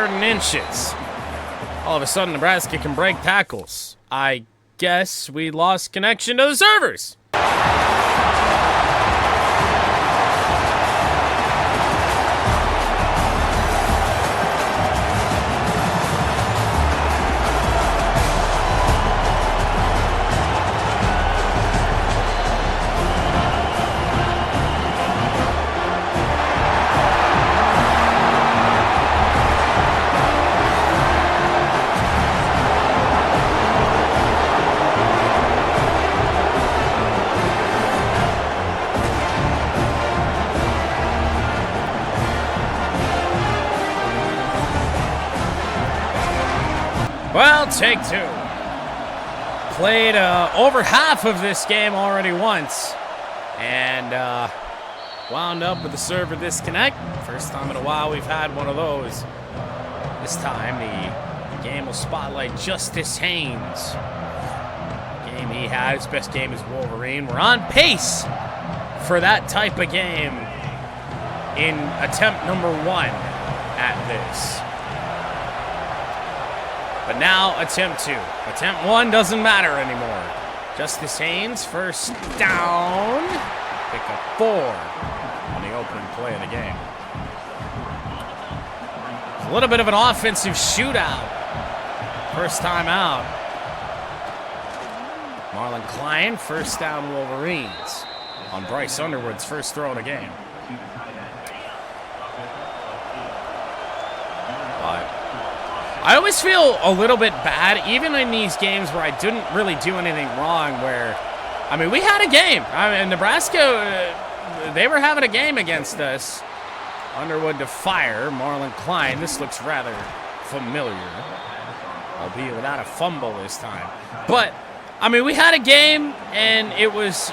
3rd and inches. All of a sudden, Nebraska can break tackles. I guess we lost connection to the servers. Well, take two. Played over half of this game already once. And wound up with the server disconnect. First time in a while we've had one of those. This time the game will spotlight Justice Haynes. Game he had, his best game is Wolverine. We're on pace for that type of game in attempt number 1 at this. But now, attempt 2. Attempt 1 doesn't matter anymore. Justice Haynes, first down. Pick up 4 on the opening play of the game. It's a little bit of an offensive shootout. First time out. Marlon Klein, first down Wolverines. On Bryce Underwood's first throw of the game. I always feel a little bit bad, even in these games where I didn't really do anything wrong, where, I mean, we had a game. I mean, Nebraska, they were having a game against us. Underwood to fire, Marlon Klein. This looks rather familiar, albeit without a fumble this time. But, I mean, we had a game, and it was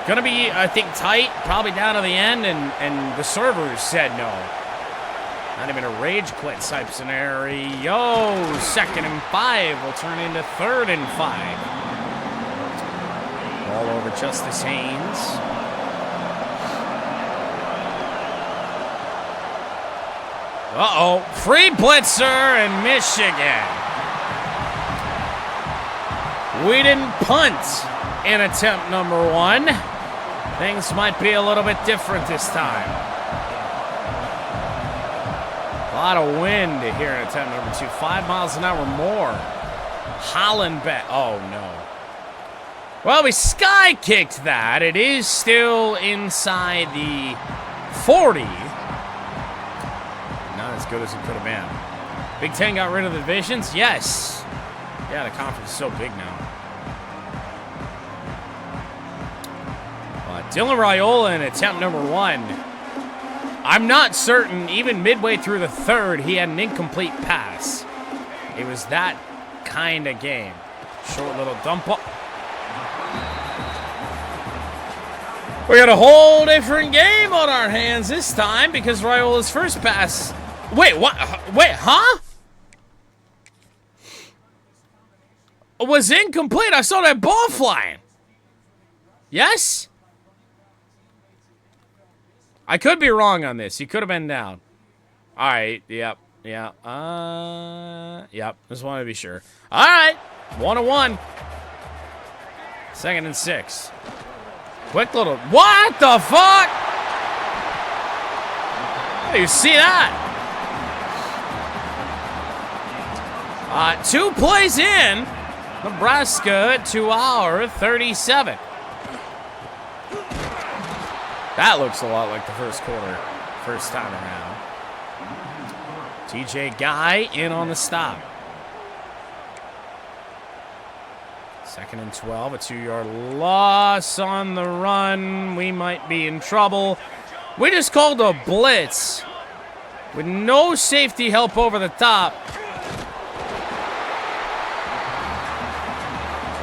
going to be, I think, tight, probably down to the end, and the servers said no. Not even a rage quit type scenario. 2nd and 5 will turn into 3rd and 5. Ball over Justice Haynes. Uh-oh. Free blitzer in Michigan. We didn't punt in attempt number 1. Things might be a little bit different this time. A lot of wind here in attempt number 2. 5 miles an hour more. Holland back. Oh, no. Well, we sky kicked that. It is still inside the 40. Not as good as it could have been. Big Ten got rid of the divisions? Yes. Yeah, the conference is so big now. Dylan Raiola in attempt number 1. I'm not certain, even midway through the 3rd, he had an incomplete pass. It was that kind of game. Short little dump off. We got a whole different game on our hands this time because Raiola's first pass. Wait, what? Wait, huh? Was incomplete. I saw that ball flying. Yes? I could be wrong on this. He could have been down. All right. Yep. Yeah. Yep. Just wanted to be sure. All right. 1-1. 2nd and 6. Quick little. What the fuck? Oh, you see that? 2 plays in. Nebraska to our 37. That looks a lot like the first quarter, first time around. TJ Guy in on the stop. 2nd and 12, a 2-yard loss on the run. We might be in trouble. We just called a blitz with no safety help over the top.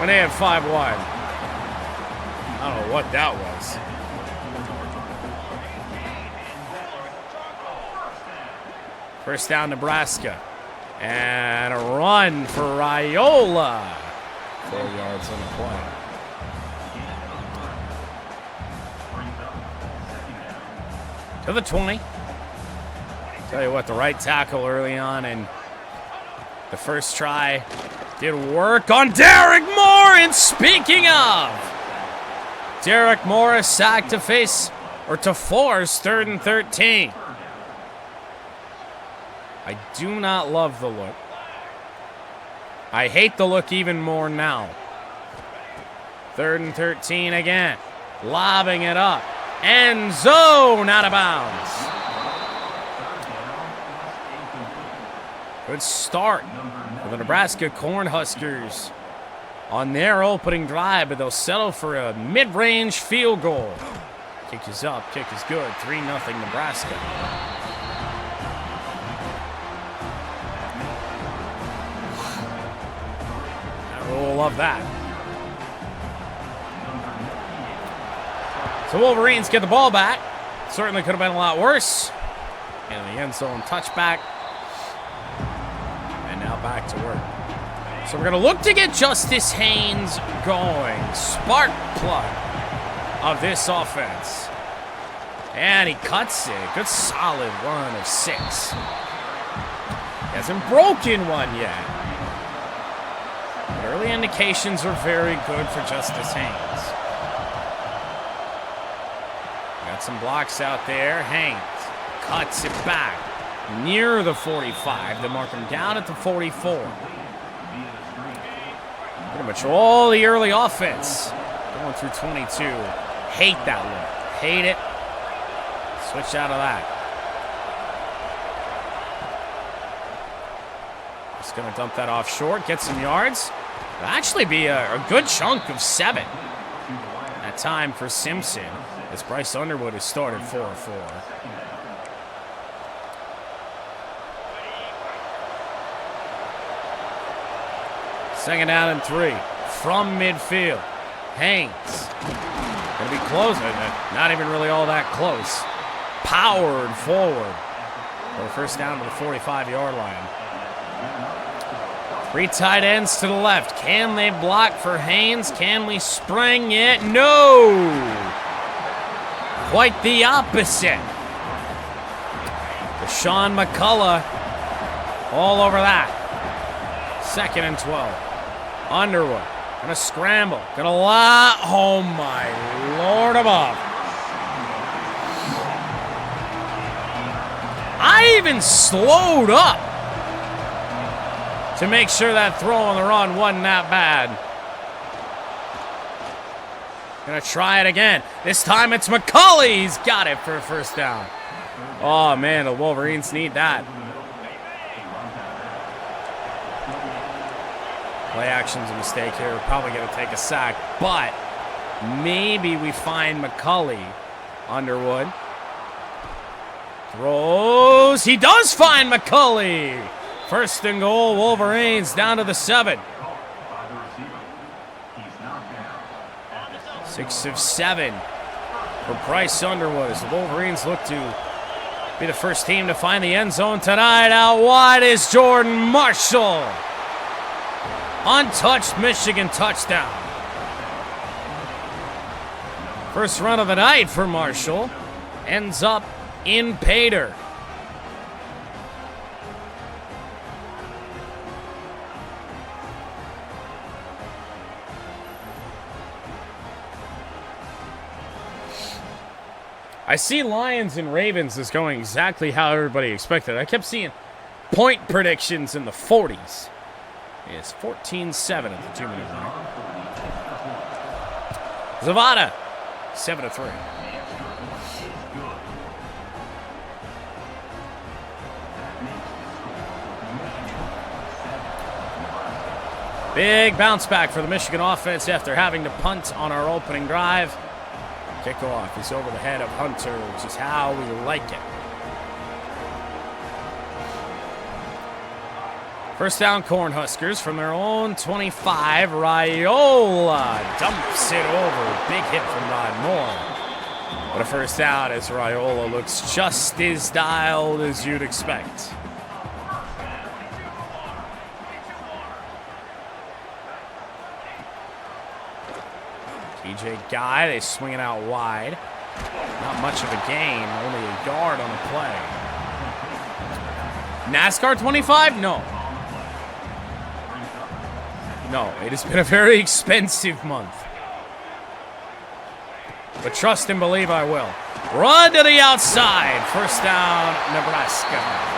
When they had 5 wide. I don't know what that was. First down, Nebraska. And a run for Raiola. 4 yards on the play. To the 20. Tell you what, the right tackle early on and the first try did work on Derek Moore. And speaking of, Derek Moore is sacked to force 3rd and 13. I do not love the look. I hate the look even more now. 3rd and 13 again. Lobbing it up. End zone, out of bounds. Good start for the Nebraska Cornhuskers on their opening drive, but they'll settle for a mid-range field goal. Kick is up, kick is good. 3-0 Nebraska. We'll love that. So Wolverines get the ball back. Certainly could have been a lot worse. And the end zone touchback. And now back to work. So we're going to look to get Justice Haynes going. Spark plug of this offense. And he cuts it. Good solid run of 6. He hasn't broken one yet. But early indications are very good for Justice Haynes. Got some blocks out there. Haynes cuts it back near the 45. They mark him down at the 44. Pretty much all the early offense going through 22. Hate that look. Hate it. Switch out of that. Just going to dump that off short. Get some yards. It'll actually be a good chunk of 7. That time for Simpson, as Bryce Underwood has started 4-4. Second down and 3 from midfield. Haynes gonna be close. Not even really all that close. Powered forward for a first down to the 45-yard line. 3 tight ends to the left. Can they block for Haynes? Can we spring it? No! Quite the opposite. Deshaun McCullough all over that. 2nd and 12. Underwood gonna scramble. Gonna lie. Oh my Lord above. I even slowed up to make sure that throw on the run wasn't that bad. Gonna try it again. This time it's McCulley. He's got it for a first down. Oh man, the Wolverines need that. Play action's a mistake here. We're probably gonna take a sack, but maybe we find McCulley. Underwood throws. He does find McCulley. 1st and goal, Wolverines down to the 7. 6 of 7 for Bryce Underwood as the Wolverines look to be the first team to find the end zone tonight. Out wide is Jordan Marshall. Untouched Michigan touchdown. First run of the night for Marshall. Ends up in Pater. I see Lions and Ravens is going exactly how everybody expected. I kept seeing point predictions in the 40s. It's 14-7 at the 2-minute mark. Zavada, 7-3. Big bounce back for the Michigan offense after having to punt on our opening drive. Kickoff is over the head of Hunter, which is how we like it. First down, Cornhuskers from their own 25. Raiola dumps it over. Big hit from Rod Moore. But a first down as Raiola looks just as dialed as you'd expect. TJ Guy, they swing it out wide. Not much of a gain, only a yard on the play. NASCAR 25? No. No, it has been a very expensive month. But trust and believe I will. Run to the outside. First down, Nebraska.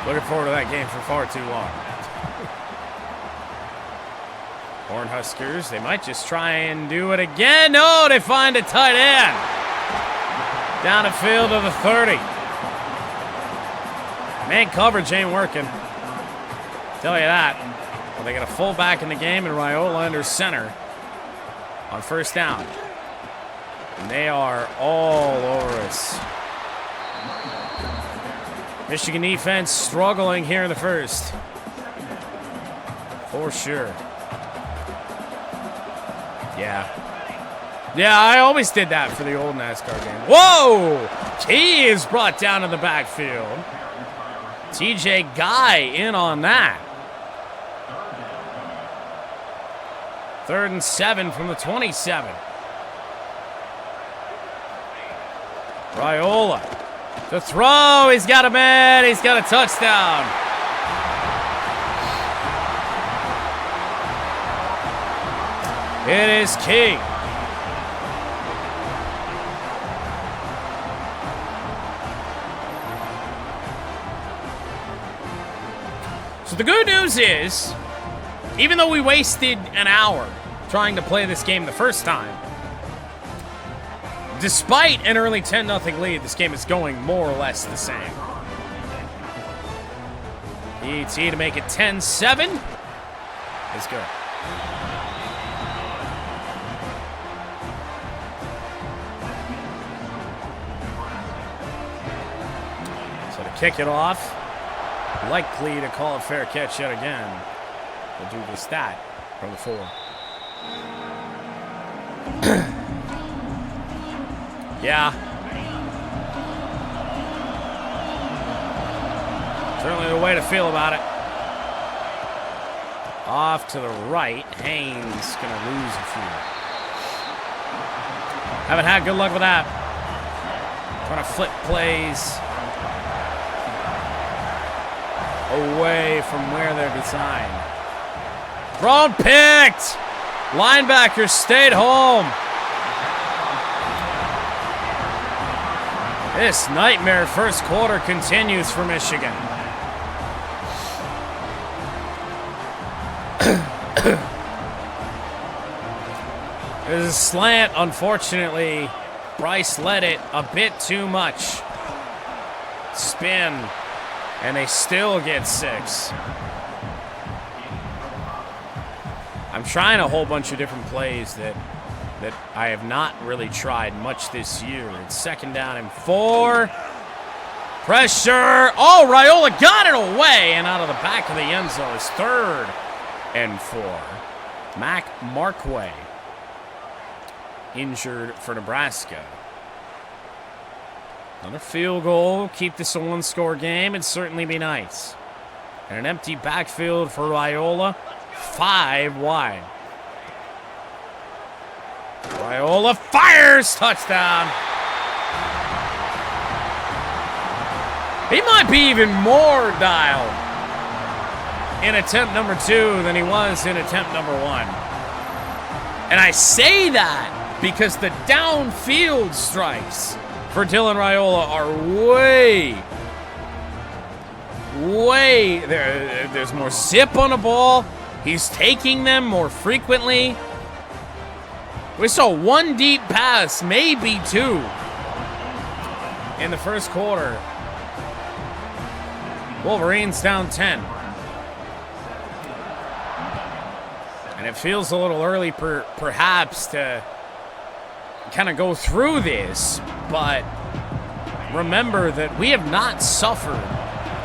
Looking forward to that game for far too long. Cornhuskers, they might just try and do it again. No, they find a tight end. Down the field to the 30. Man coverage ain't working. Tell you that. Well, they got a fullback in the game and Raiola under center on first down. And they are all over us. Michigan defense struggling here in the first. For sure. Yeah. Yeah, I always did that for the old NASCAR game. Whoa! Key is brought down in the backfield. TJ Guy in on that. 3rd and 7 from the 27. Raiola. To throw. He's got a man. He's got a touchdown. It is King. So the good news is, even though we wasted an hour trying to play this game the first time, despite an early 10-0 lead, this game is going more or less the same. ET to make it 10-7 is good. So to kick it off, likely to call a fair catch yet again. We'll do just that from the 4. Yeah. Certainly the way to feel about it. Off to the right. Haynes going to lose a few. Haven't had good luck with that. Trying to flip plays away from where they're designed. Thrown picked. Linebacker stayed home. This nightmare first quarter continues for Michigan. There's a slant, unfortunately. Bryce led it a bit too much. Spin, and they still get 6. I'm trying a whole bunch of different plays that I have not really tried much this year. It's 2nd down and 4. Pressure. Oh, Raiola got it away and out of the back of the end zone. It's 3rd and 4. Mac Markway injured for Nebraska. Another field goal. Keep this a 1-score game. It'd certainly be nice. And an empty backfield for Raiola. 5 wide. Raiola fires. Touchdown. He might be even more dialed in attempt number 2 than he was in attempt number 1. And I say that because the downfield strikes for Dylan Raiola are way there. There's more zip on the ball. He's taking them more frequently. We saw 1 deep pass, maybe 2, in the first quarter. Wolverines down 10. And it feels a little early perhaps to kind of go through this, but remember that we have not suffered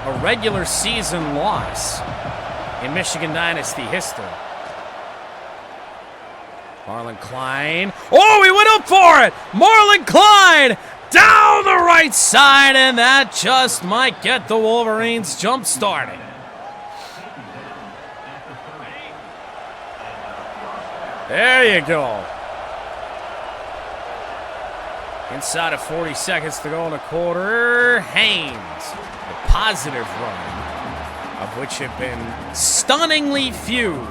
a regular season loss in Michigan Dynasty history. Marlon Klein. Oh, he went up for it! Marlon Klein down the right side, and that just might get the Wolverines jump-started. There you go. Inside of 40 seconds to go in the quarter. Haynes, a positive run, of which have been stunningly few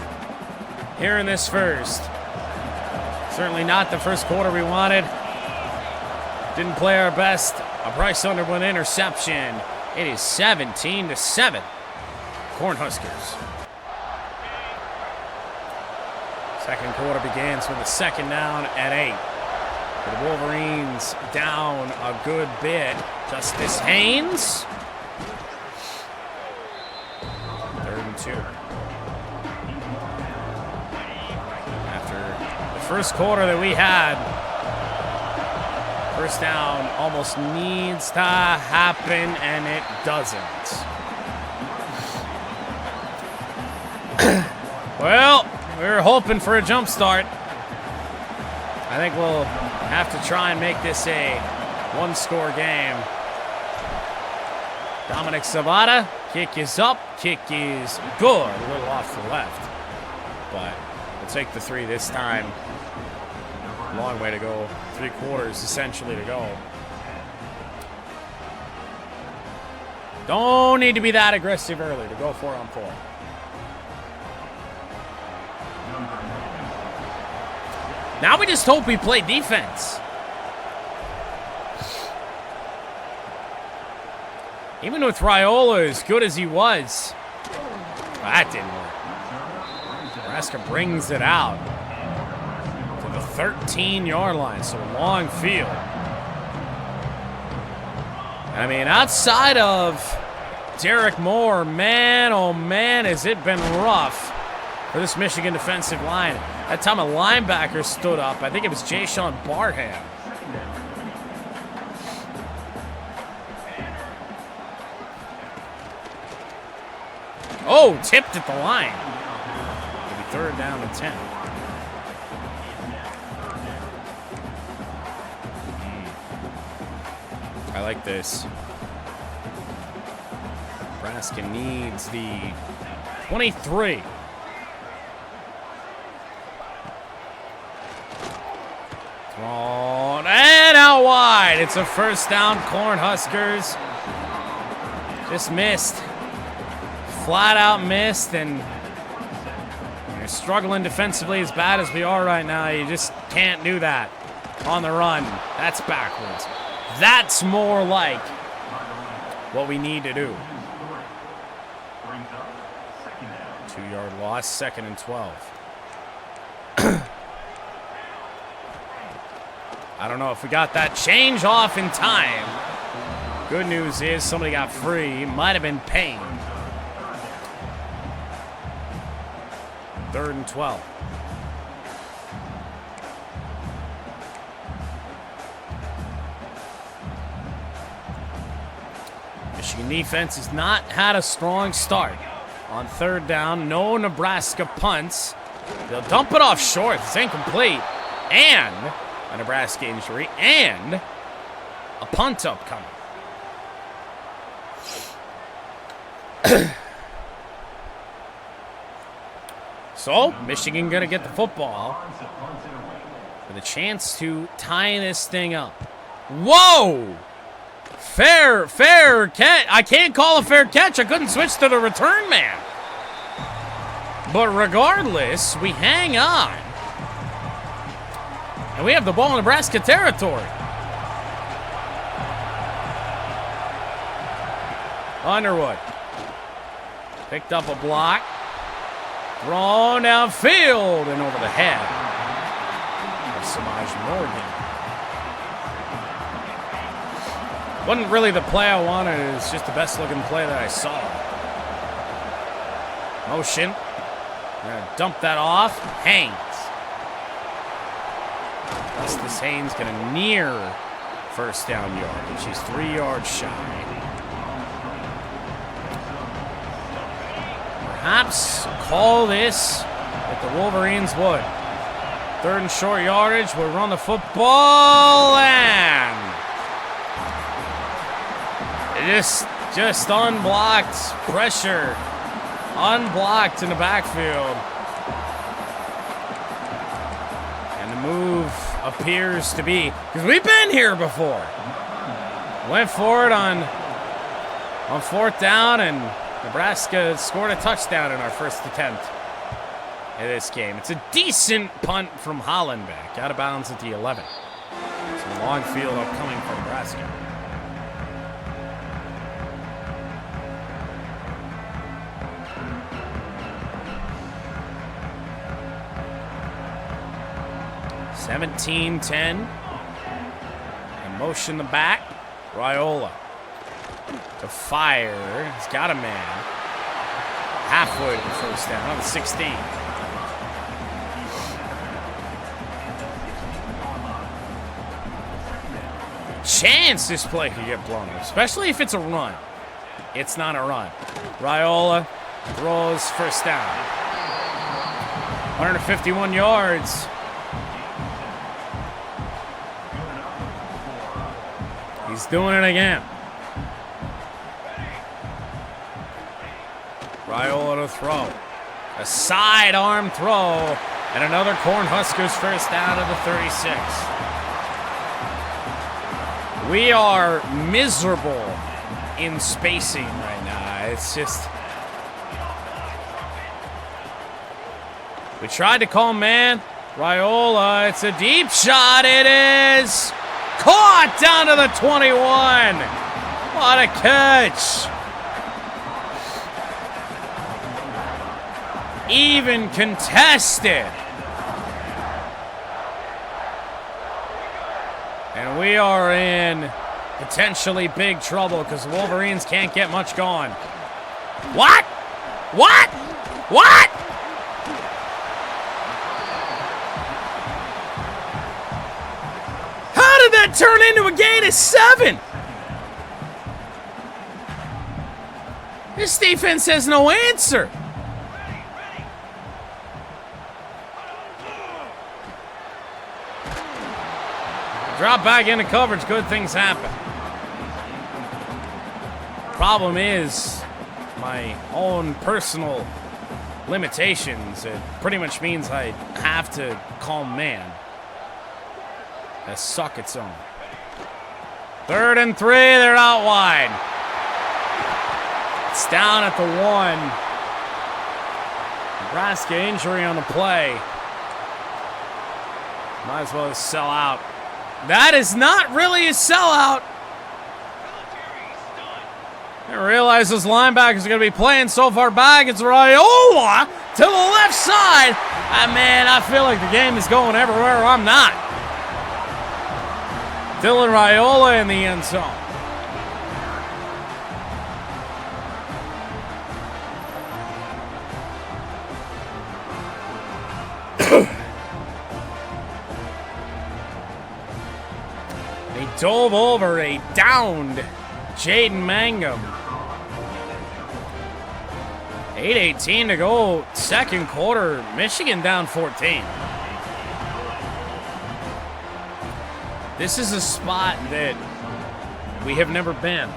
here in this first. Certainly not the first quarter we wanted. Didn't play our best. A Bryce Underwood interception. It is 17-7. Cornhuskers. Second quarter begins with a second down at 8. The Wolverines down a good bit. Justice Haynes. 3rd and 2. After the first quarter that we had, first down almost needs to happen, and it doesn't. Well, we were hoping for a jump start. I think we'll have to try and make this a one-score game. Dominic Savada, kick is up, kick is good. A little off the left, but we'll take the 3 this time. Long way to go. 3 quarters essentially to go. Don't need to be that aggressive early to go 4-on-4. Now we just hope we play defense. Even with Raiola as good as he was, that didn't work. Nebraska brings it out to the 13-yard line, so long field. I mean, outside of Derek Moore, man, oh man, has it been rough for this Michigan defensive line. That time a linebacker stood up. I think it was Jay-Sean Barham. Oh, tipped at the line. It'll be 3rd down and 10. I like this. Nebraska needs the 23. Thrown and out wide. It's a first down. Cornhuskers just missed. Flat out missed, and you're struggling defensively as bad as we are right now. You just can't do that on the run. That's backwards. That's more like what we need to do. 2-yard loss, 2nd and 12. I don't know if we got that change off in time. Good news is somebody got free. Might have been Payne. 3rd and 12. Michigan defense has not had a strong start. On 3rd down, no Nebraska punts. They'll dump it off short. It's incomplete. And a Nebraska injury, and a punt upcoming. So, Michigan gonna get the football with a chance to tie this thing up. Whoa! Fair catch. I can't call a fair catch. I couldn't switch to the return man. But regardless, we hang on. And we have the ball in Nebraska territory. Underwood picked up a block. Thrown downfield and over the head of Samaj Morgan. Wasn't really the play I wanted. It was just the best looking play that I saw. Motion. Gonna dump that off. Haynes. Justice Haynes gonna near first down yardage. He's 3 yards shy. Perhaps call this like the Wolverines would. 3rd and short yardage. We'll run the football and just unblocked pressure. Unblocked in the backfield. And the move appears to be, because we've been here before. Went for it on 4th down, and Nebraska scored a touchdown in our first attempt in this game. It's a decent punt from Hollenbeck, out of bounds at the 11. It's a long field upcoming for Nebraska. (17-10). And motion the back. Raiola to fire. He's got a man. Halfway to the first down on the 16. Chance this play could get blown up, especially if it's a run. It's not a run. Raiola throws first down. 151 yards. He's doing it again. Raiola to throw. A sidearm throw. And another Cornhuskers first down at the 36. We are miserable in spacing right now. It's just... We tried to call man. Raiola, it's a deep shot. It is... Caught down to the 21. What a catch. Even contested. And we are in potentially big trouble because the Wolverines can't get much going. What? What? What? That turn into a gain of 7. This defense has no answer. Drop back into coverage, good things happen. Problem is my own personal limitations. It pretty much means I have to call man. That suck its own. 3rd and 3, they're out wide. It's down at the 1. Nebraska injury on the play. Might as well just sell out. That is not really a sellout. I didn't realize this linebackers are going to be playing so far back. It's Raiola to the left side. Man, I feel like the game is going everywhere. I'm not. Dylan Raiola in the end zone. They dove over a downed Jaden Mangum. 8:18 to go, second quarter. Michigan down 14. This is a spot that we have never been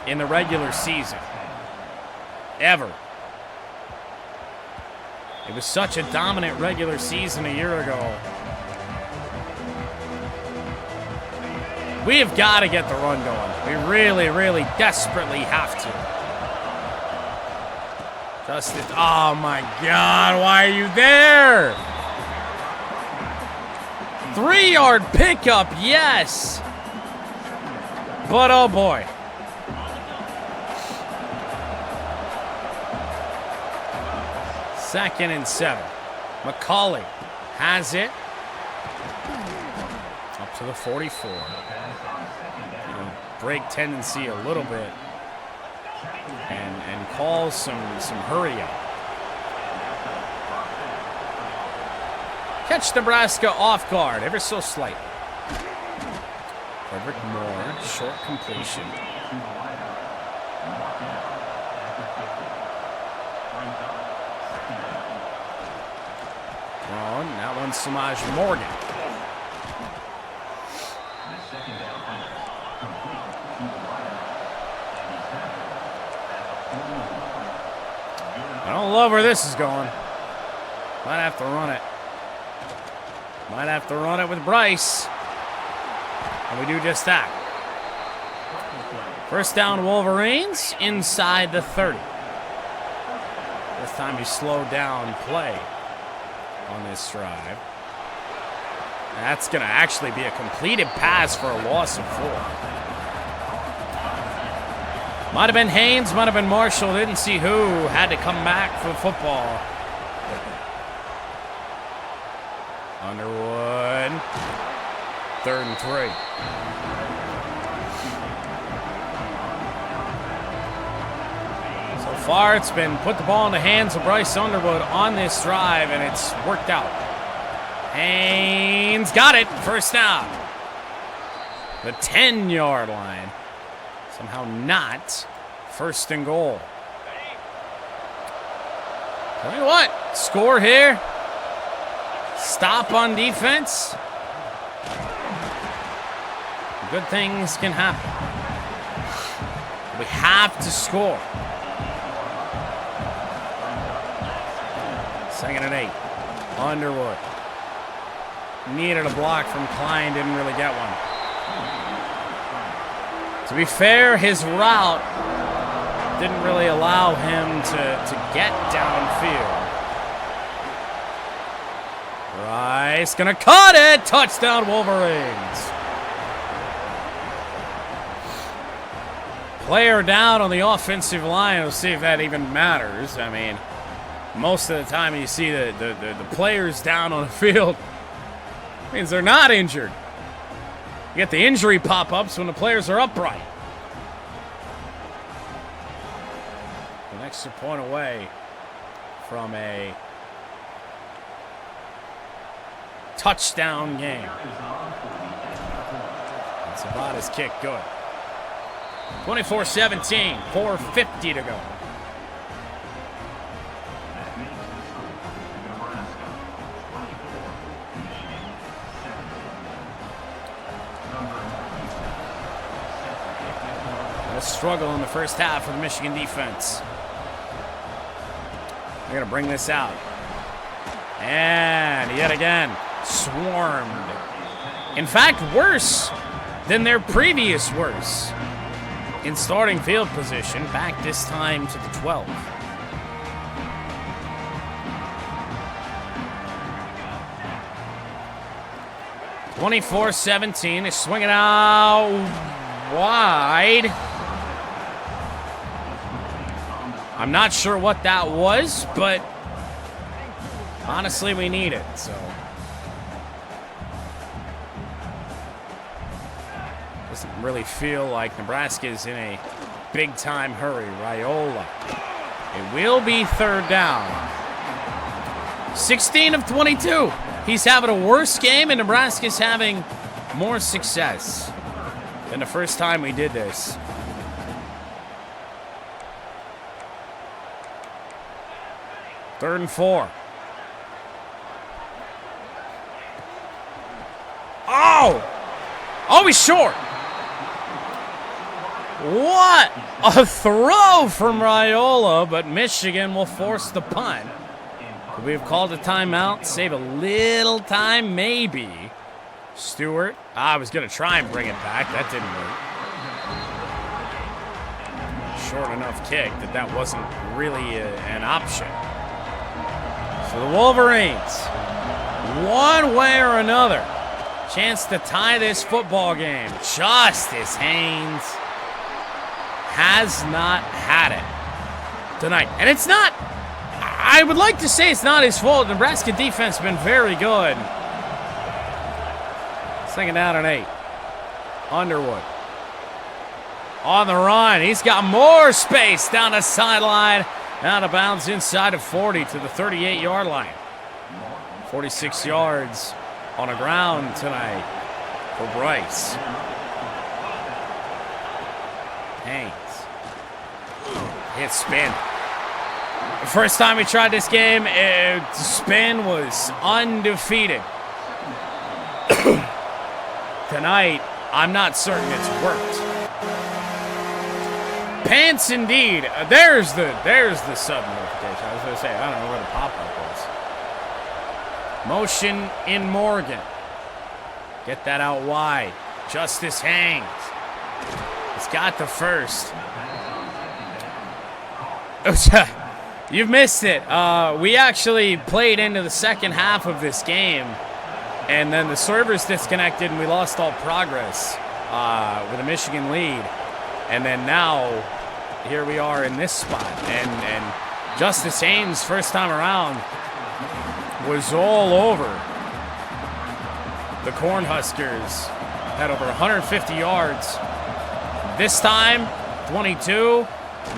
in the regular season. Ever. It was such a dominant regular season a year ago. We have got to get the run going. We really, really desperately have to. Justin, oh my God, why are you there? 3-yard pickup, yes. But oh boy. Second and 7. McCauley has it. Up to the 44. Break tendency a little bit. And call some hurry up. Catch Nebraska off guard, ever so slight. Frederick Moore, short completion. Thrown, that one's Samaj Morgan. I don't love where this is going. Might have to run it. Might have to run it with Bryce. And we do just that. First down, Wolverines inside the 30. This time he slowed down play on this drive. That's going to actually be a completed pass for a loss of 4. Might have been Haynes, might have been Marshall. Didn't see who. Had to come back for the football. Underwood. 3rd and 3. So far, it's been put the ball in the hands of Bryce Underwood on this drive, and it's worked out. Haynes got it. First down. The 10-yard line. Somehow not 1st and goal. Tell you what, score here. Stop on defense. Good things can happen. We have to score. 2nd and 8. Underwood. Needed a block from Klein, didn't really get one. To be fair, his route didn't really allow him to get downfield. Rice gonna cut it! Touchdown, Wolverines. Player down on the offensive line. We'll see if that even matters. I mean, most of the time you see the players down on the field, means they're not injured. You get the injury pop-ups when the players are upright. An extra point away from a touchdown game. And Sabata's kick good. 24-17, 4:50 to go. A struggle in the first half for the Michigan defense. They're going to bring this out. And yet again, swarmed. In fact, worse than their previous worst in starting field position, back this time to the 12. (24-17). They're swinging out wide. I'm not sure what that was, but honestly, we need it, so. Doesn't really feel like Nebraska's in a big-time hurry. Raiola. It will be 3rd down. 16 of 22. He's having a worse game, and Nebraska's having more success than the first time we did this. Third and 4. Oh! Oh, he's short. What a throw from Raiola, but Michigan will force the punt. We've called a timeout, save a little time, maybe. Stewart. I was going to try and bring it back. That didn't work. Short enough kick that wasn't really an option. So the Wolverines, one way or another, chance to tie this football game. Justice Haynes has not had it tonight. And it's not, I would like to say it's not his fault. Nebraska defense has been very good. 2nd down and 8. Underwood. On the run. He's got more space down the sideline. Out of bounds inside of 40 to the 38-yard line. 46 yards on the ground tonight for Bryce. Haynes. Hit spin. The first time we tried this game, spin was undefeated. Tonight, I'm not certain it's worked. Pants indeed. There's the sub notification. I was going to say, I don't know where the pop-up was. Motion in Morgan. Get that out wide. Justice Haynes. He's got the first. You've missed it. We actually played into the second half of this game, and then the servers disconnected and we lost all progress with a Michigan lead. And then now, here we are in this spot. And Justice Haynes, first time around, was all over the Cornhuskers. Had over 150 yards. This time, 22,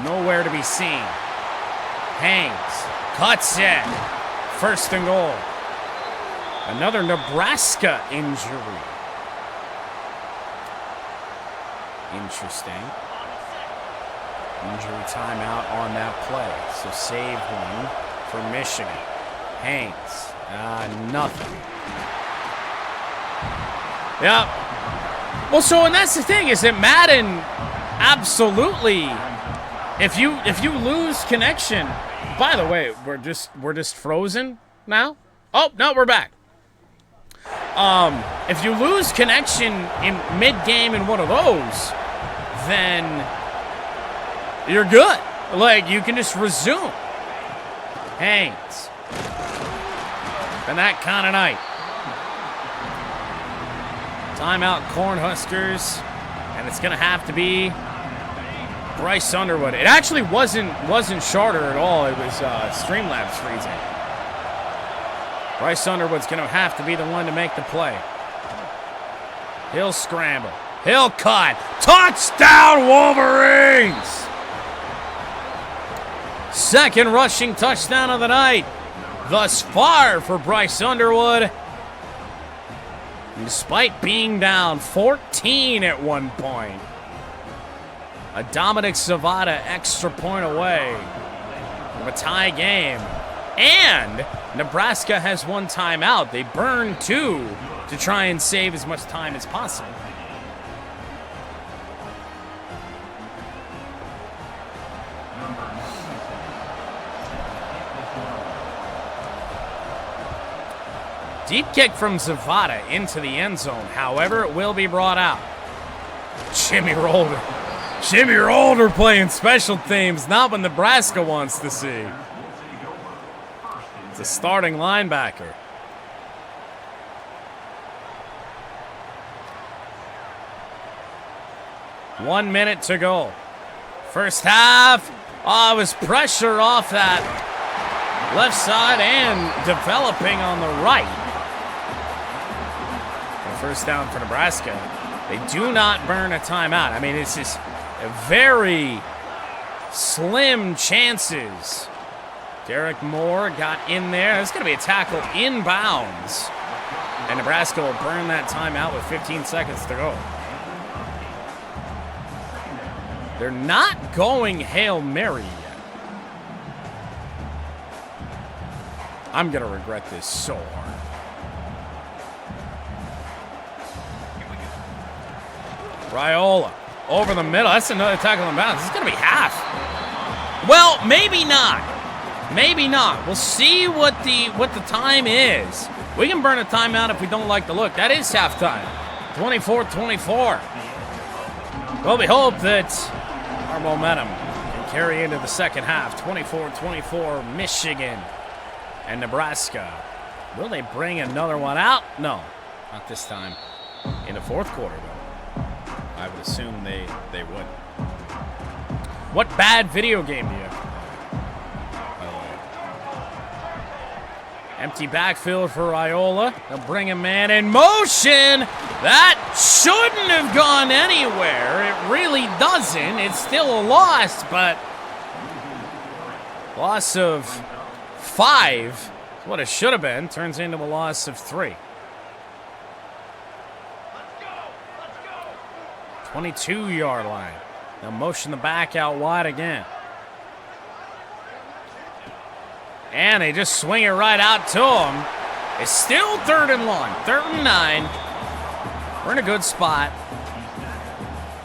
nowhere to be seen. Haynes cuts it. First and goal. Another Nebraska injury. Interesting. Injury timeout on that play. So save one for Michigan. Haynes. Nothing. Yeah. Well, so, and that's the thing, is that Madden absolutely, if you lose connection, by the way, we're just frozen now. Oh, no, we're back. If you lose connection in mid-game in one of those, then you're good. Like, you can just resume. Haynes. Been that kind of night. Timeout Cornhuskers, and it's going to have to be Bryce Underwood. It actually wasn't shorter at all. It was Streamlabs freezing. Bryce Underwood's going to have to be the one to make the play. He'll scramble. He'll cut. Touchdown, Wolverines! Second rushing touchdown of the night thus far for Bryce Underwood. And despite being down 14 at one point, a Dominic Zavada extra point away from a tie game. And Nebraska has one timeout. They burn two to try and save as much time as possible. Deep kick from Zavada into the end zone. However, it will be brought out. Jimmy Rolder. Jimmy Rolder playing special teams, not what Nebraska wants to see. It's a starting linebacker. One minute to go. First half. Oh, it was pressure off that left side and developing on the right. First down for Nebraska. They do not burn a timeout. I mean, it's just very slim chances. Derek Moore got in there. There's going to be a tackle inbounds. And Nebraska will burn that timeout with 15 seconds to go. They're not going Hail Mary yet. I'm going to regret this so hard. Raiola over the middle. That's another tackle in bounds. This is going to be half. Well, maybe not. Maybe not. We'll see what the time is. We can burn a timeout if we don't like the look. That is halftime. 24-24. Well, we hope that our momentum can carry into the second half. 24-24, Michigan and Nebraska. Will they bring another one out? No, not this time. In the fourth quarter, though. I would assume they would. What bad video game do you have to play? Empty backfield for Raiola. They'll bring a man in motion. That shouldn't have gone anywhere. It really doesn't. It's still a loss, but loss of 5 is what it should have been. Turns into a loss of 3. 22-yard line. They'll motion the back out wide again. And they just swing it right out to him. It's still 3rd and long. 3rd and 9. We're in a good spot.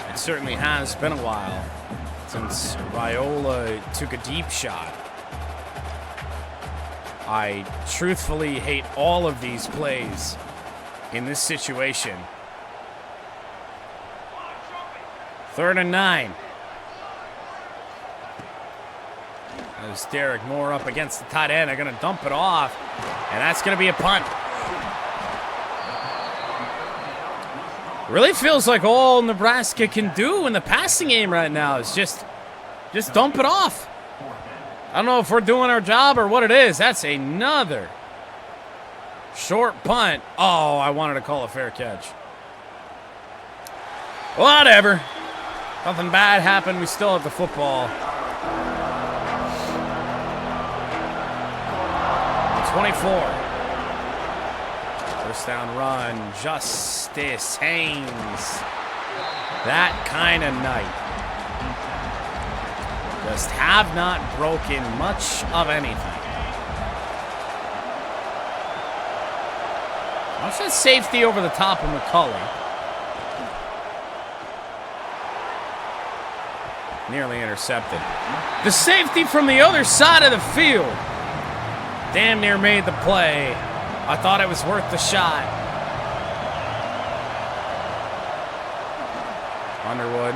It certainly has been a while since Raiola took a deep shot. I truthfully hate all of these plays in this situation. 3rd and 9. There's Derek Moore up against the tight end. They're going to dump it off, and that's going to be a punt. Really feels like all Nebraska can do in the passing game right now is just dump it off. I don't know if we're doing our job or what it is. That's another short punt. Oh, I wanted to call a fair catch. Whatever. Nothing bad happened. We still have the football. 24. First down run. Justice Haynes. That kind of night. Just have not broken much of anything. Watch that safety over the top of McCullough. Nearly intercepted. The safety from the other side of the field damn near made the play. I thought it was worth the shot. Underwood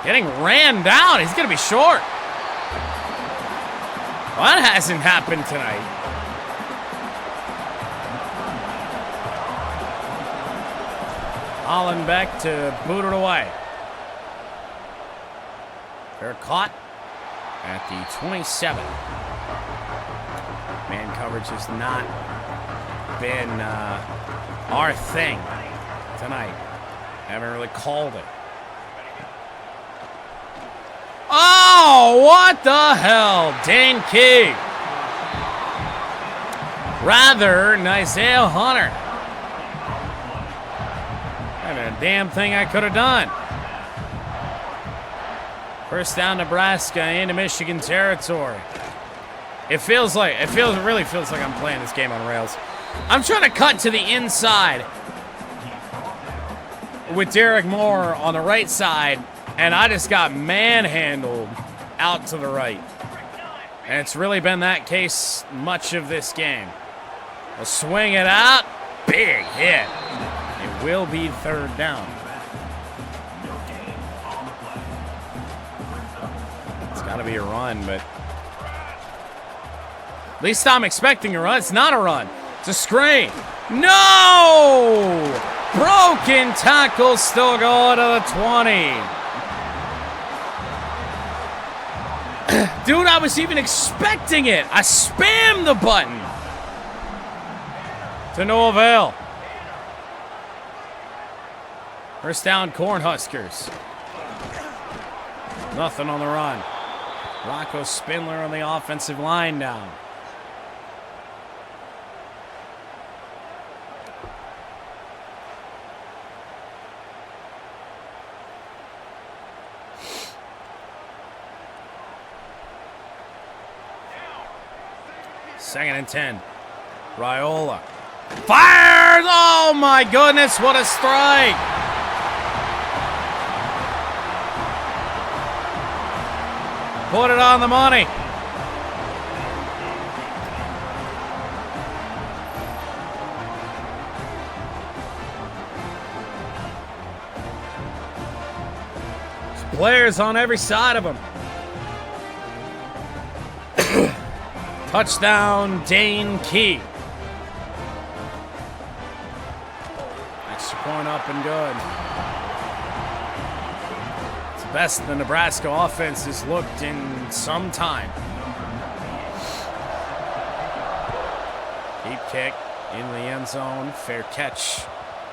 getting ran down. He's going to be short. Well, that hasn't happened tonight. Hollenbeck to boot it away. They're caught at the 27. Man coverage has not been our thing tonight. Haven't really called it. Oh, what the hell? Dane Key. Rather, Isaiah Hunter. Having a damn thing I could have done. First down, Nebraska into Michigan territory. It really feels like I'm playing this game on rails. I'm trying to cut to the inside with Derek Moore on the right side, and I just got manhandled out to the right. And it's really been that case much of this game. We'll swing it out. Big hit. It will be 3rd down. It's got to be a run, but at least I'm expecting a run. It's not a run. It's a screen. No! Broken tackle, still going to the 20. Dude, I was even expecting it. I spammed the button. To no avail. First down, Cornhuskers. Nothing on the run. Rocco Spindler on the offensive line down. Second and 10. Raiola. Fires! Oh my goodness, what a strike! Put it on the money. There's players on every side of him. Touchdown, Dane Key. Extra point up and good. It's the best the Nebraska offense has looked in some time. Deep kick in the end zone. Fair catch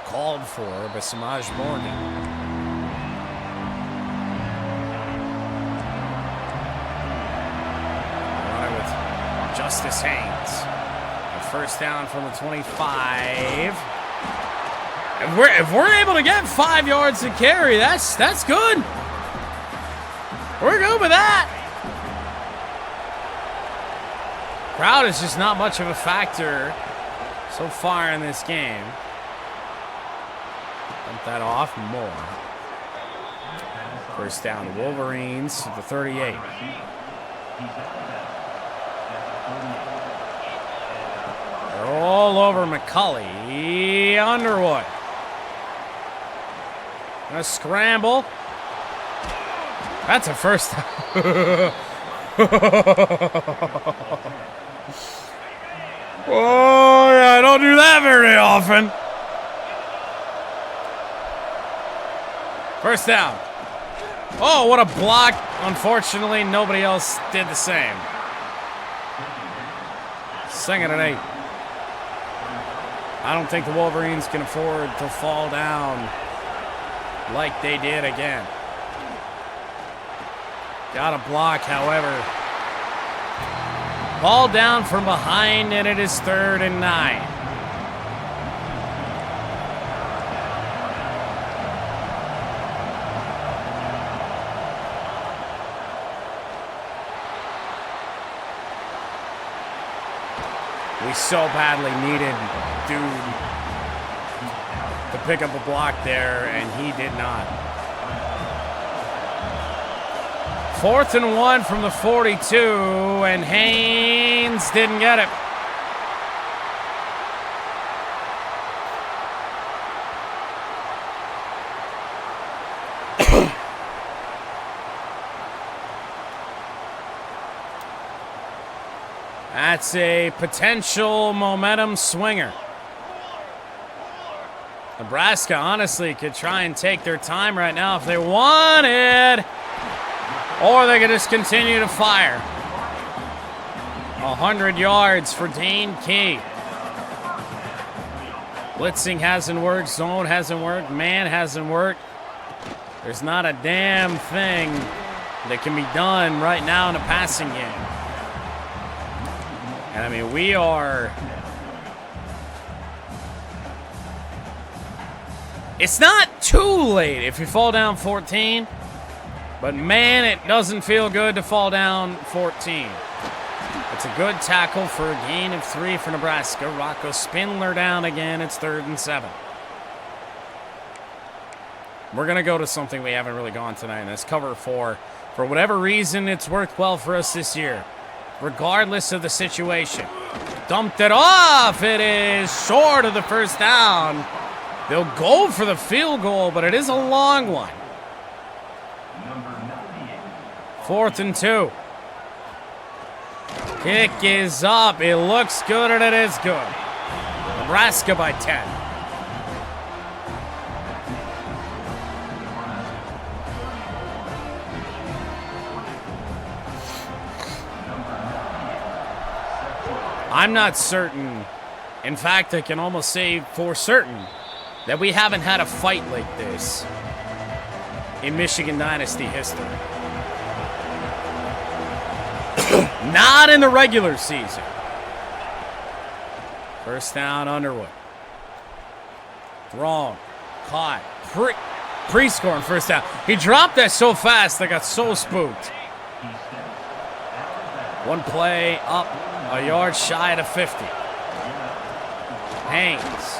called for by Samaj Morgan. Justice Haynes. A first down from the 25. If we're able to get 5 yards to carry, that's good. We're good with that. Crowd is just not much of a factor so far in this game. Dump that off more. First down, Wolverines to the 38. all over McCulley. Underwood. A scramble. That's a first. Oh, yeah, I don't do that very often. First down. Oh, what a block. Unfortunately, nobody else did the same. 2nd and 8. I don't think the Wolverines can afford to fall down like they did again. Got a block, however. Ball down from behind, and it is 3rd and 9. We so badly needed dude to pick up a block there, and he did not. 4th and 1 from the 42, and Haynes didn't get it. That's a potential momentum swinger. Nebraska, honestly, could try and take their time right now if they wanted. Or they could just continue to fire. 100 yards for Dane Key. Blitzing hasn't worked. Zone hasn't worked. Man hasn't worked. There's not a damn thing that can be done right now in a passing game. And I mean, we are... It's not too late if you fall down 14. But, man, it doesn't feel good to fall down 14. It's a good tackle for a gain of 3 for Nebraska. Rocco Spindler down again. It's 3rd and 7. We're going to go to something we haven't really gone tonight, and that's cover 4. For whatever reason, it's worked well for us this year, regardless of the situation. Dumped it off. It is short of the first down. They'll go for the field goal, but it is a long one. 4th and 2. Kick is up. It looks good, and it is good. Nebraska by 10. I'm not certain. In fact, I can almost say for certain that we haven't had a fight like this in Michigan Dynasty history. Not in the regular season. First down, Underwood. Wrong. Caught. Pre-scoring first down. He dropped that so fast, I got so spooked. One play up, a yard shy of 50. Haynes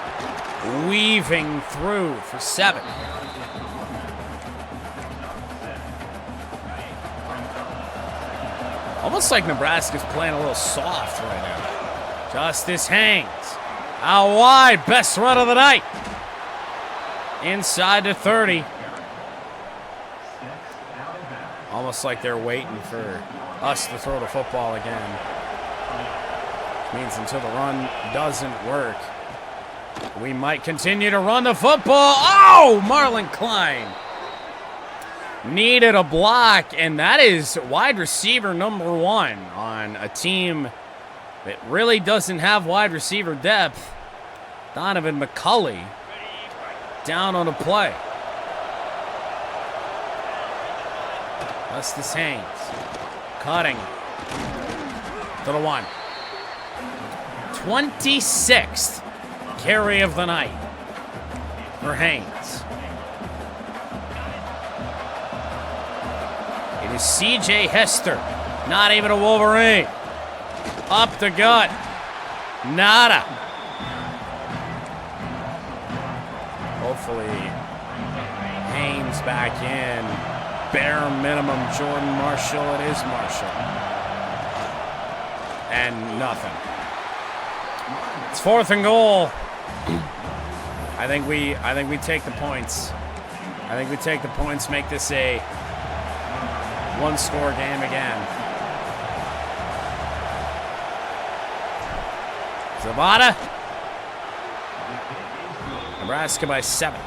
weaving through for 7. Almost like Nebraska's playing a little soft right now. Justice Haynes. Out wide. Best run of the night. Inside the 30. Almost like they're waiting for us to throw the football again. Which means until the run doesn't work, we might continue to run the football. Oh, Marlon Klein needed a block, and that is wide receiver number 1 on a team that really doesn't have wide receiver depth. Donovan McCulley down on a play. Justice Haynes cutting to the 1. 26th carry of the night for Haynes. It is C.J. Hester, not even a Wolverine. Up the gut. Nada. Hopefully, Haynes back in. Bare minimum, Jordan Marshall. It is Marshall. And nothing. It's 4th and goal. I think we take the points. I think we take the points, make this a one-score game again. Zavada. Nebraska by 7.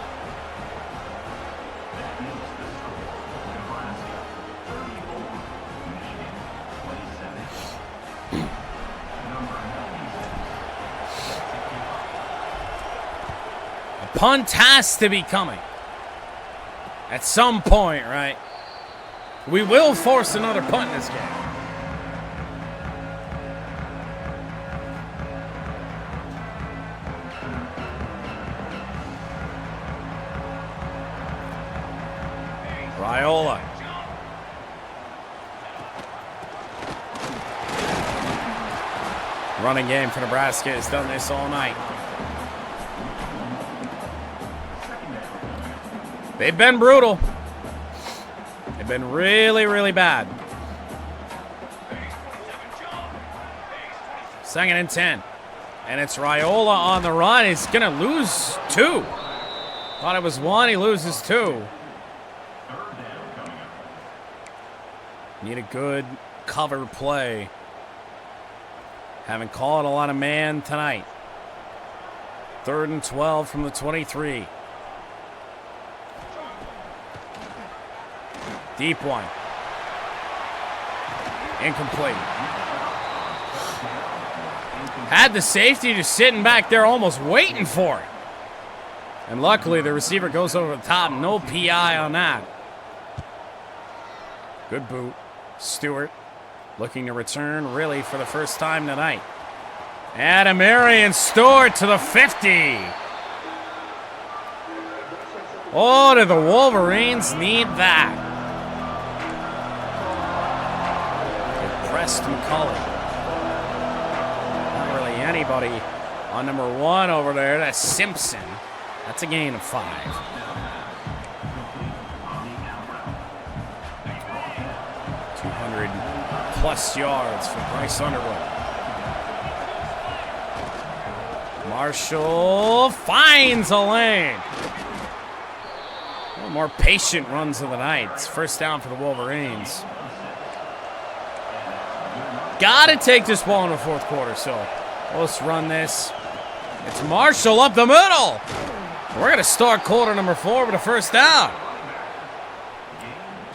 A punt has to be coming at some point, right? We will force another punt in this game. Raiola. Running game for Nebraska has done this all night. They've been brutal. They've been really, really bad. 2nd and 10. And it's Raiola on the run. He's going to lose 2. Thought it was 1. He loses 2. Need a good cover play. Haven't called a lot of man tonight. 3rd and 12 from the 23. Deep one. Incomplete. Had the safety just sitting back there almost waiting for it. And luckily the receiver goes over the top. No PI on that. Good boot. Stewart looking to return really for the first time tonight. Adamarian Stewart to the 50. Oh, do the Wolverines need that? They pressed McCullough. Not really anybody on number 1 over there. That's Simpson. That's a gain of 5. Plus yards for Bryce Underwood. Marshall finds a lane. One more patient runs of the night. It's 1st down for the Wolverines. Gotta take this ball in the 4th quarter, so let's run this. It's Marshall up the middle. We're gonna start quarter number 4 with a 1st down.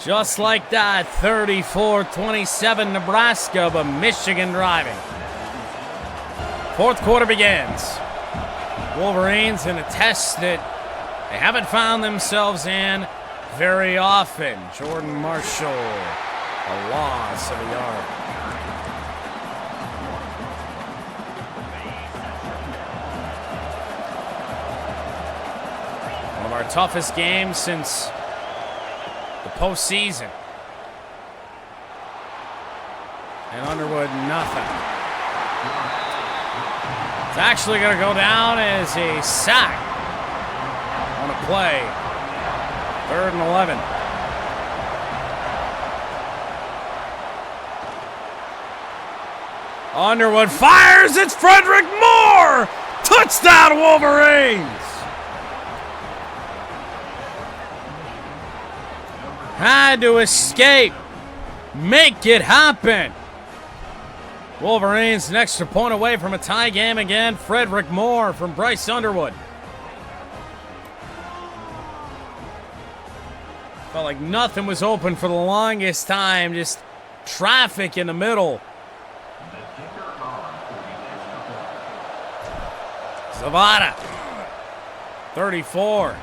Just like that, 34-27 Nebraska, but Michigan driving. 4th quarter begins. Wolverines in a test that they haven't found themselves in very often. Jordan Marshall, a loss of a yard. One of our toughest games since the postseason. And Underwood, nothing. It's actually going to go down as a sack on a play. 3rd and 11. Underwood fires. It's Frederick Moore. Touchdown, Wolverines. Had to escape. Make it happen. Wolverines an extra point away from a tie game again. Frederick Moore from Bryce Underwood. Felt like nothing was open for the longest time. Just traffic in the middle. Zavada. 34.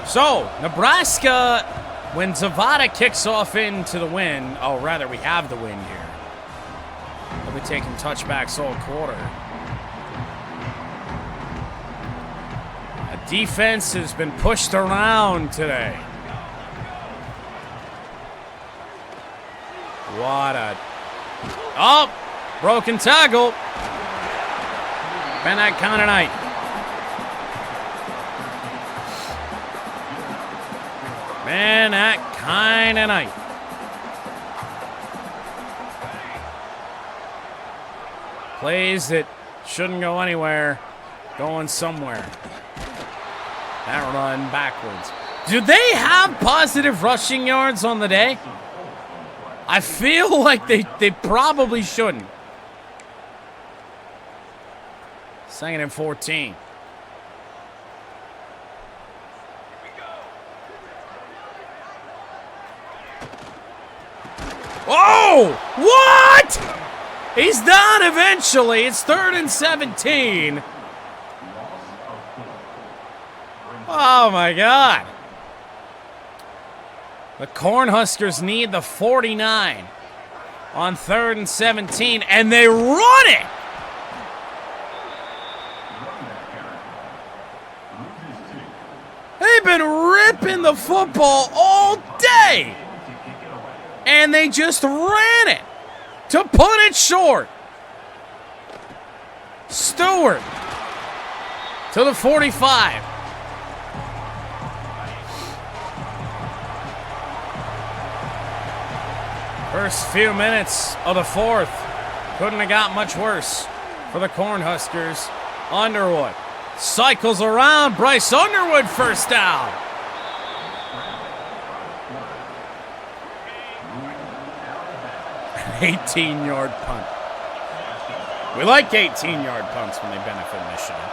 So, Nebraska, when Zavada kicks off into the win, oh, rather, we have the win here. They'll be taking touchbacks all quarter. The defense has been pushed around today. What a... Oh! Broken tackle. Been that kind of night. Man, that kind of night. Plays that shouldn't go anywhere, going somewhere. That run backwards. Do they have positive rushing yards on the day? I feel like they probably shouldn't. 2nd and 14. Oh! What? He's down eventually. It's 3rd and 17. Oh, my God. The Cornhuskers need the 49 on 3rd and 17, and they run it. They've been ripping the football all day, and they just ran it to put it short. Stewart to the 45. First few minutes of the 4th. Couldn't have got much worse for the Cornhuskers. Underwood cycles around. Bryce Underwood first down. An 18-yard punt. We like 18-yard punts when they benefit Michigan.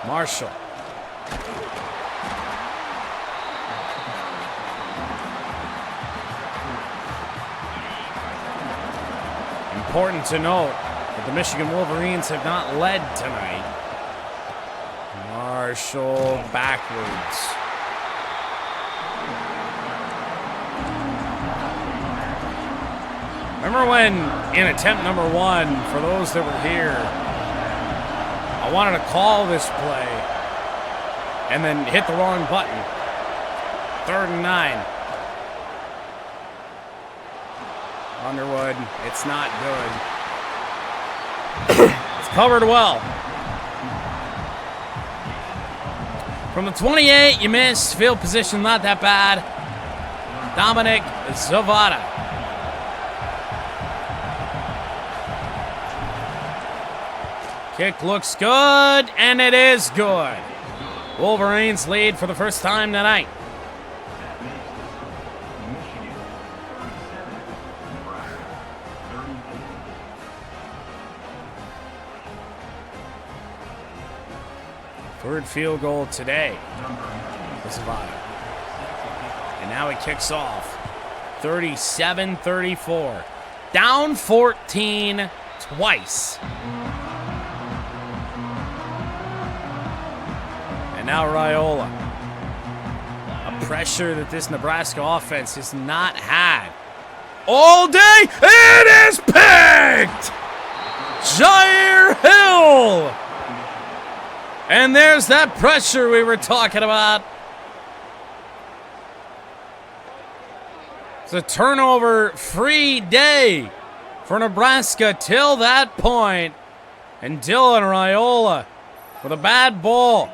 Marshall. Important to note that the Michigan Wolverines have not led tonight. Marshall backwards. Remember when, in attempt number 1, for those that were here, I wanted to call this play and then hit the wrong button. 3rd and 9. Underwood, it's not good. It's covered well. From the 28, you missed. Field position, not that bad. Dominic Zavada. Kick looks good, and it is good. Wolverines lead for the first time tonight. Third field goal today for Zavada. And now he kicks off. 37-34. Down 14 twice. And now Raiola. A pressure that this Nebraska offense has not had all day. It is picked! Jair Hill! And there's that pressure we were talking about. It's a turnover-free day for Nebraska till that point. And Dylan Raiola with a bad ball.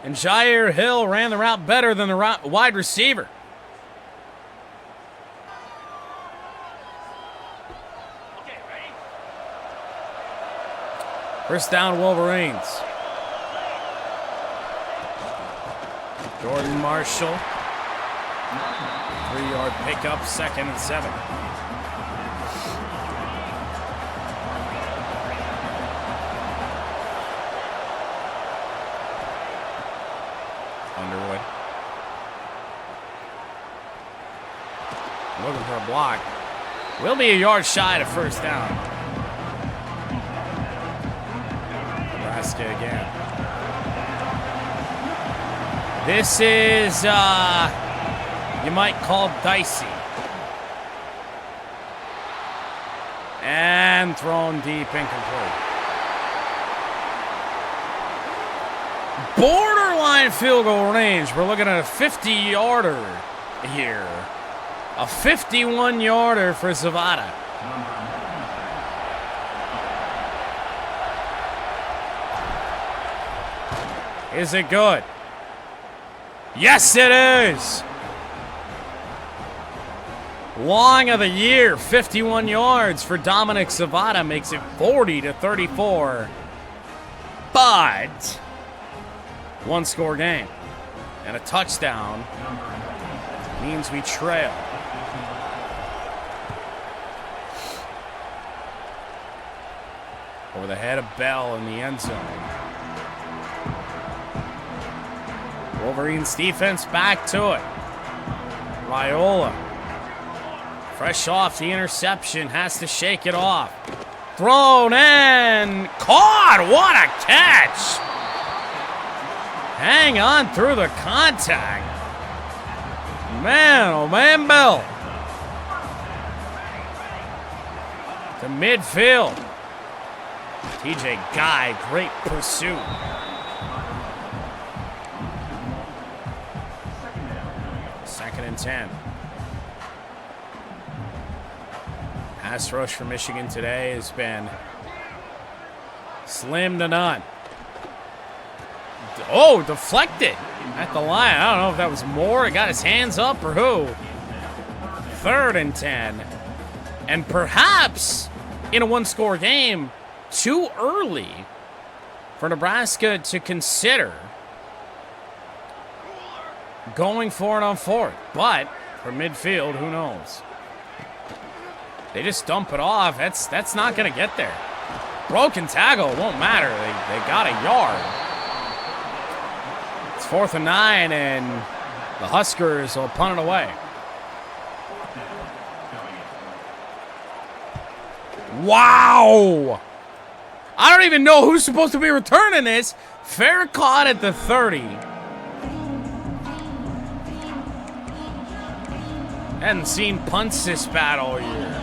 And Jair Hill ran the route better than the wide receiver. First down, Wolverines. Jordan Marshall. 3-yard pickup, 2nd and 7. Underwood. Looking for a block. Will be a yard shy of first down. Nebraska again. This is, you might call dicey. And thrown deep, incomplete. Borderline field goal range. We're looking at a 50-yarder here. A 51-yarder for Zavada. Is it good? Yes, it is. Long of the year, 51 yards for Dominic Zavada, makes it 40-34. But one-score game and a touchdown means we trail. Over the head of Bell in the end zone. Wolverines defense back to it. Raiola, fresh off the interception, has to shake it off. Thrown and caught. What a catch. Hang on through the contact. Man, oh man, Bell. To midfield. TJ Guy, great pursuit. Second and 10. Pass rush for Michigan today has been slim to none. Oh, deflected at the line. I don't know if that was Moore. He got his hands up or who. Third and 10. And perhaps in a one-score game, too early for Nebraska to consider going for it on fourth. But from midfield, who knows? They just dump it off. That's not going to get there. Broken tackle, it won't matter. They got a yard. It's 4th and 9, and the Huskers will punt it away. Wow! I don't even know who's supposed to be returning this. Fair caught at the 30. Hadn't seen punts this bad all year.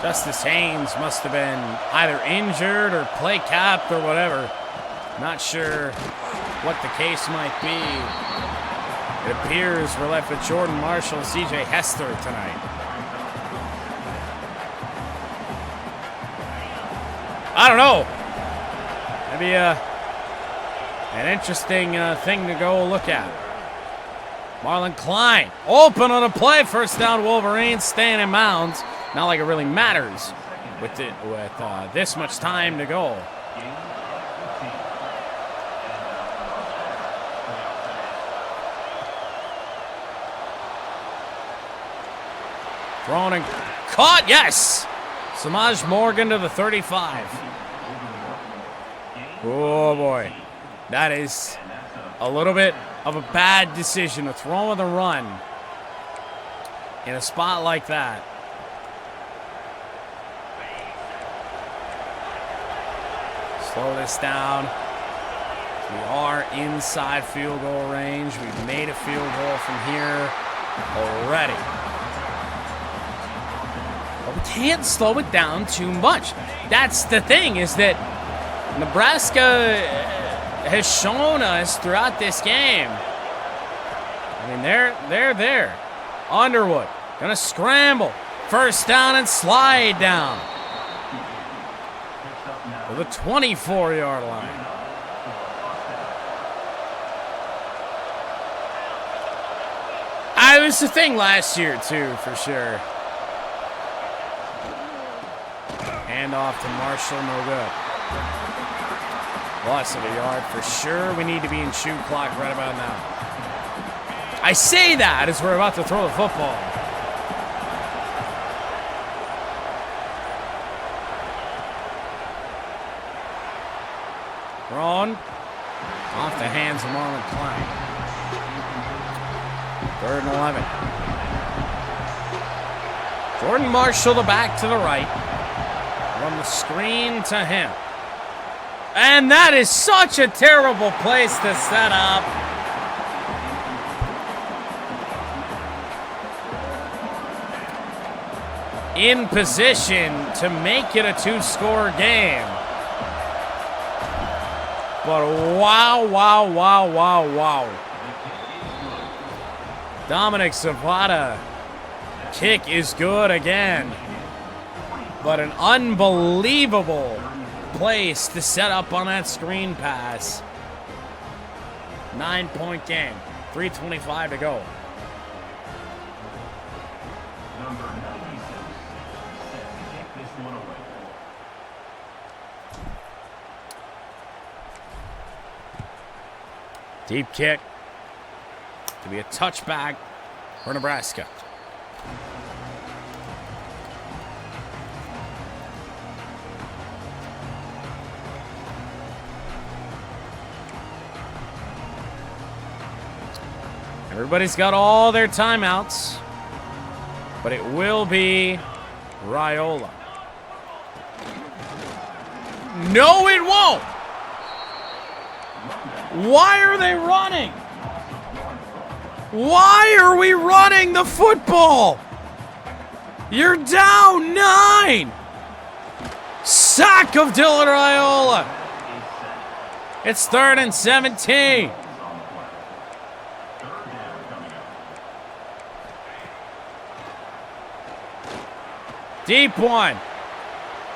Justice Haynes must have been either injured or play capped or whatever. Not sure what the case might be. It appears we're left with Jordan Marshall, CJ Hester tonight. I don't know. Maybe an interesting thing to go look at. Marlon Klein open on a play. First down, Wolverines staying in bounds. Not like it really matters with this much time to go. Thrown and caught. Yes. Samaj Morgan to the 35. Oh, boy. That is a little bit of a bad decision to throw on the run in a spot like that. Slow this down. We are inside field goal range. We've made a field goal from here already. But we can't slow it down too much. That's the thing, is that Nebraska has shown us throughout this game. I mean, they're there. Underwood gonna scramble. First down and slide down to the 24-yard line. It was the thing last year too, for sure. Hand off to Marshall, no good. Loss of a yard for sure. We need to be in shoot clock right about now. I say that as we're about to throw the football. Thrown off the hands of Marlon Klein. 3rd and 11. Jordan Marshall, the back to the right. From the screen to him. And that is such a terrible place to set up. In position to make it a 2-score game. But wow, wow, wow, wow, wow. Dominic Zavada kick is good again. But an unbelievable place to set up on that screen pass. 9-point game. 3:25 to go. Number 96 set to kick this one away. Deep kick to be a touchback for Nebraska. Everybody's got all their timeouts, but it will be Raiola. No, it won't. Why are they running? Why are we running the football? You're down 9. Sack of Dylan Raiola. It's 3rd and 17. Deep one.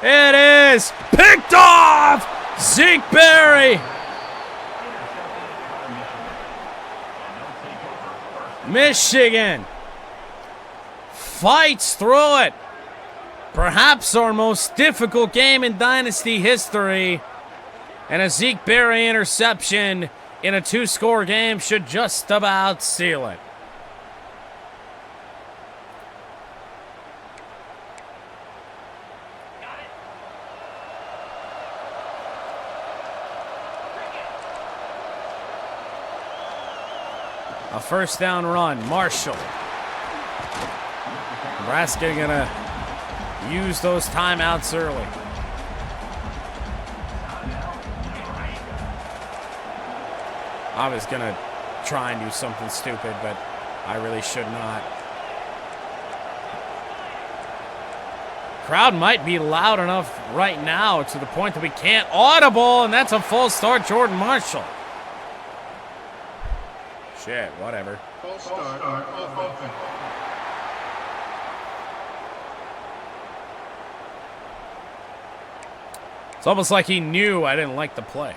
It is picked off. Zeke Berry. Michigan fights through it. Perhaps our most difficult game in Dynasty history. And a Zeke Berry interception in a 2-score game should just about seal it. A first down run, Marshall. Nebraska gonna use those timeouts early. I was gonna try and do something stupid, but I really should not. Crowd might be loud enough right now to the point that we can't audible, and that's a false start, Jordan Marshall. Shit, whatever. Full start, open. It's almost like he knew I didn't like the play.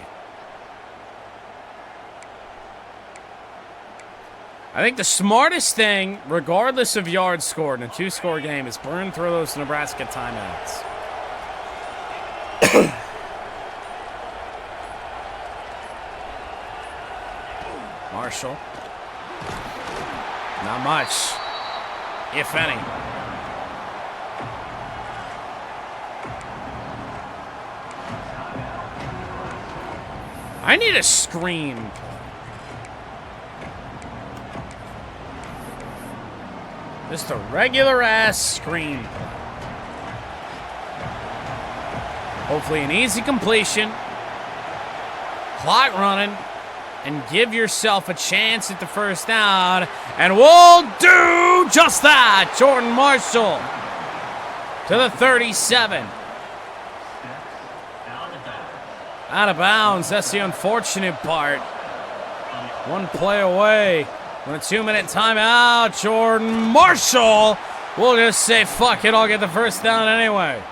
I think the smartest thing, regardless of yards scored in a 2-score game, is burn through those Nebraska timeouts. Marshall. Not much, if any. I need a screen. Just a regular ass screen. Hopefully an easy completion. Clock running. And give yourself a chance at the first down. And we'll do just that. Jordan Marshall to the 37. Out of bounds. That's the unfortunate part. One play away. On a 2-minute timeout. Jordan Marshall will just say, fuck it, I'll get the first down anyway.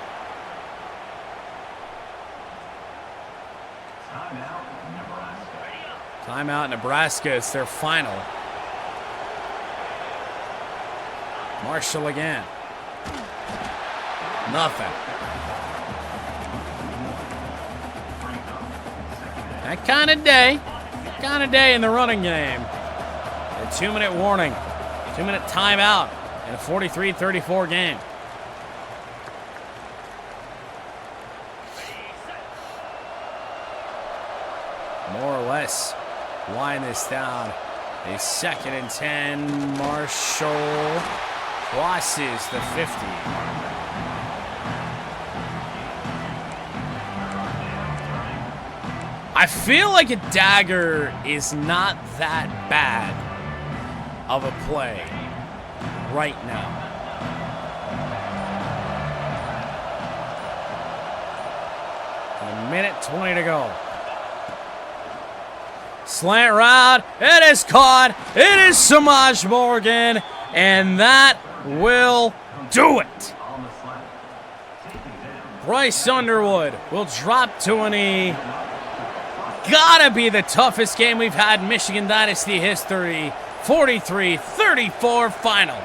Timeout Nebraska. It's their final. Marshall again. Nothing. That kind of day in the running game. A 2-minute warning. 2-minute timeout in a 43-34 game. More or less. Wind this down. A 2nd and 10. Marshall crosses the 50. I feel like a dagger is not that bad of a play right now. A minute 20 to go. Slant route, it is caught, it is Samaj Morgan, and that will do it. Bryce Underwood will drop to a knee. Gotta be the toughest game we've had in Michigan Dynasty history. 43-34 final.